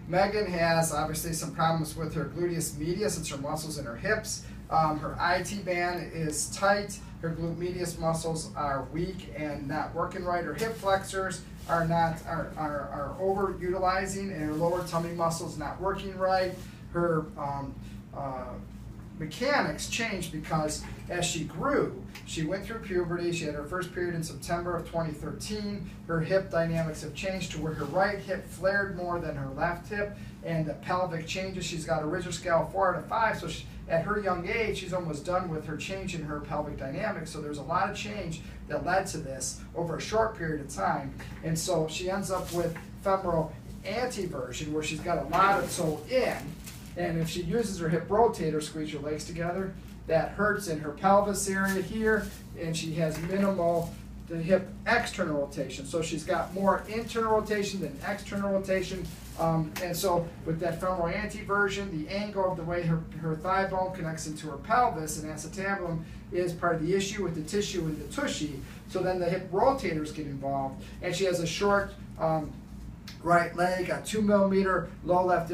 Megan has obviously some problems with her gluteus medius. It's her muscles in her hips. Her IT band is tight. Her glute medius muscles are weak and not working right. Her hip flexors are overutilizing, and her lower tummy muscles not working right. Her mechanics changed because as she grew, she went through puberty. She had her first period in September of 2013. Her hip dynamics have changed to where her right hip flared more than her left hip, and the pelvic changes. She's got a Richter scale of 4 out of 5, so at her young age, she's almost done with her change in her pelvic dynamics. So there's a lot of change that led to this over a short period of time, and so she ends up with femoral anteversion, where she's got a lot of toe in. And if she uses her hip rotator, squeeze your legs together, that hurts in her pelvis area here, and she has minimal the hip external rotation. So she's got more internal rotation than external rotation. And so with that femoral anteversion, the angle of the way her thigh bone connects into her pelvis and acetabulum is part of the issue with the tissue in the tushy. So then the hip rotators get involved, and she has a short right leg, a 2 millimeter low left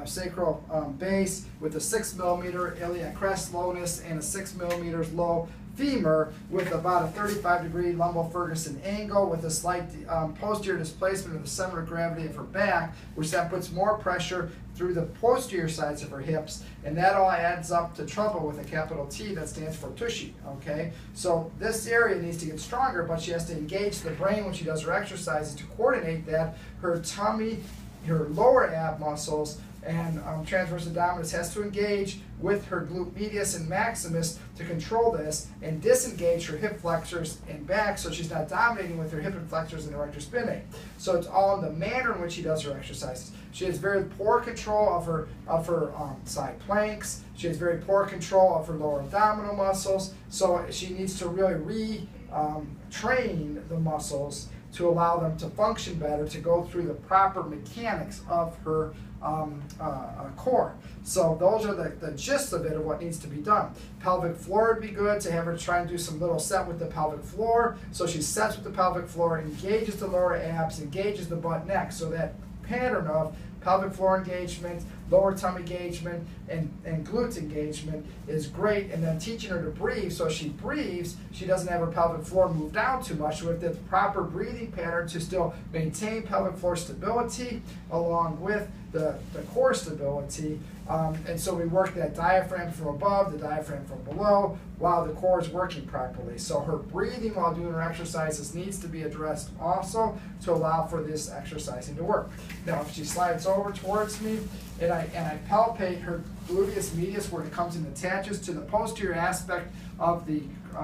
sacral base with a 6 millimeter iliac crest lowness and a 6 millimeters low femur with about a 35-degree lumbo-Ferguson angle with a slight posterior displacement of the center of gravity of her back, which then puts more pressure through the posterior sides of her hips, and that all adds up to trouble with a capital T that stands for tushy, okay? So this area needs to get stronger, but she has to engage the brain when she does her exercises to coordinate that. Her tummy, her lower ab muscles, and transverse abdominis has to engage with her glute medius and maximus to control this and disengage her hip flexors and back so she's not dominating with her hip and flexors and erector spinae. So it's all in the manner in which she does her exercises. She has very poor control of her side planks. She has very poor control of her lower abdominal muscles. So she needs to really train the muscles to allow them to function better, to go through the proper mechanics of her core. So those are the gist of it, of what needs to be done. Pelvic floor would be good to have her try and do some little set with the pelvic floor. So she sets with the pelvic floor, engages the lower abs, engages the butt neck. So that pattern of pelvic floor engagement, lower tummy engagement, and glute engagement is great. And then teaching her to breathe, so she breathes, she doesn't have her pelvic floor move down too much with the proper breathing pattern to still maintain pelvic floor stability along with the core stability. And so we work that diaphragm from above, the diaphragm from below, while the core is working properly. So her breathing while doing her exercises needs to be addressed also to allow for this exercising to work. Now, if she slides over towards me and I palpate her gluteus medius where it comes and attaches to the posterior aspect of the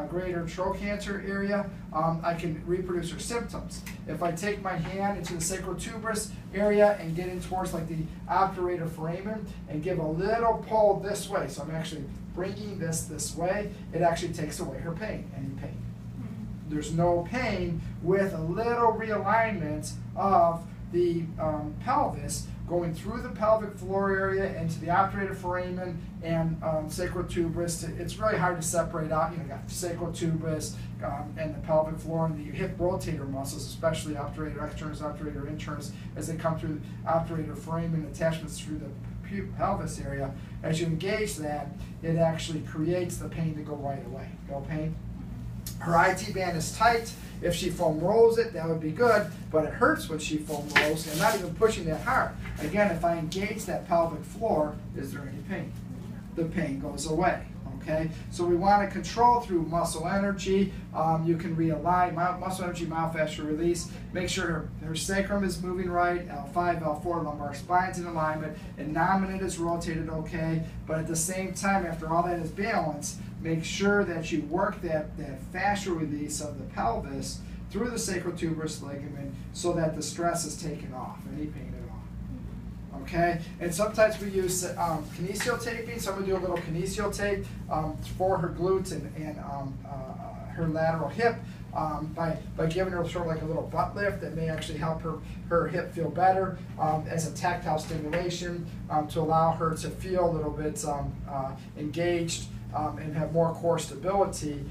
greater trochanter area, I can reproduce her symptoms. If I take my hand into the sacrotuberous area and get in towards like the obturator foramen and give a little pull this way, so I'm actually bringing this way, it actually takes away her pain, any pain. There's no pain with a little realignment of the pelvis going through the pelvic floor area into the obturator foramen and sacrotuberous. It's really hard to separate out. You got sacrotuberous and the pelvic floor and the hip rotator muscles, especially obturator externs, obturator interns, as they come through the obturator foramen attachments through the pelvis area. As you engage that, it actually creates the pain to go right away. No pain. Her IT band is tight. If she foam rolls it, that would be good, but it hurts when she foam rolls, and I'm not even pushing that hard. Again, if I engage that pelvic floor, is there any pain? The pain goes away, okay? So we want to control through muscle energy. You can realign muscle energy, myofascial release. Make sure her sacrum is moving right, L5, L4, lumbar spine's in alignment, and nominate is rotated okay, but at the same time, after all that is balanced, make sure that you work that fascial release of the pelvis through the sacrotuberous ligament so that the stress is taken off, any pain at all. Okay? And sometimes we use kinesio taping, so I'm going to do a little kinesio tape for her glutes and her lateral hip by giving her sort of like a little butt lift that may actually help her hip feel better as a tactile stimulation to allow her to feel a little bit engaged and have more core stability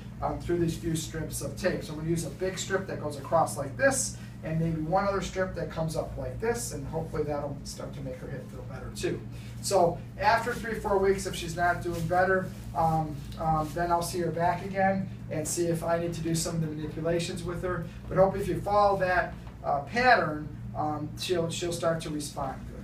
through these few strips of tape. So I'm going to use a big strip that goes across like this, and maybe one other strip that comes up like this, and hopefully that'll start to make her hip feel better too. So after 3-4 weeks, if she's not doing better, then I'll see her back again and see if I need to do some of the manipulations with her. But hopefully if you follow that pattern, she'll start to respond good.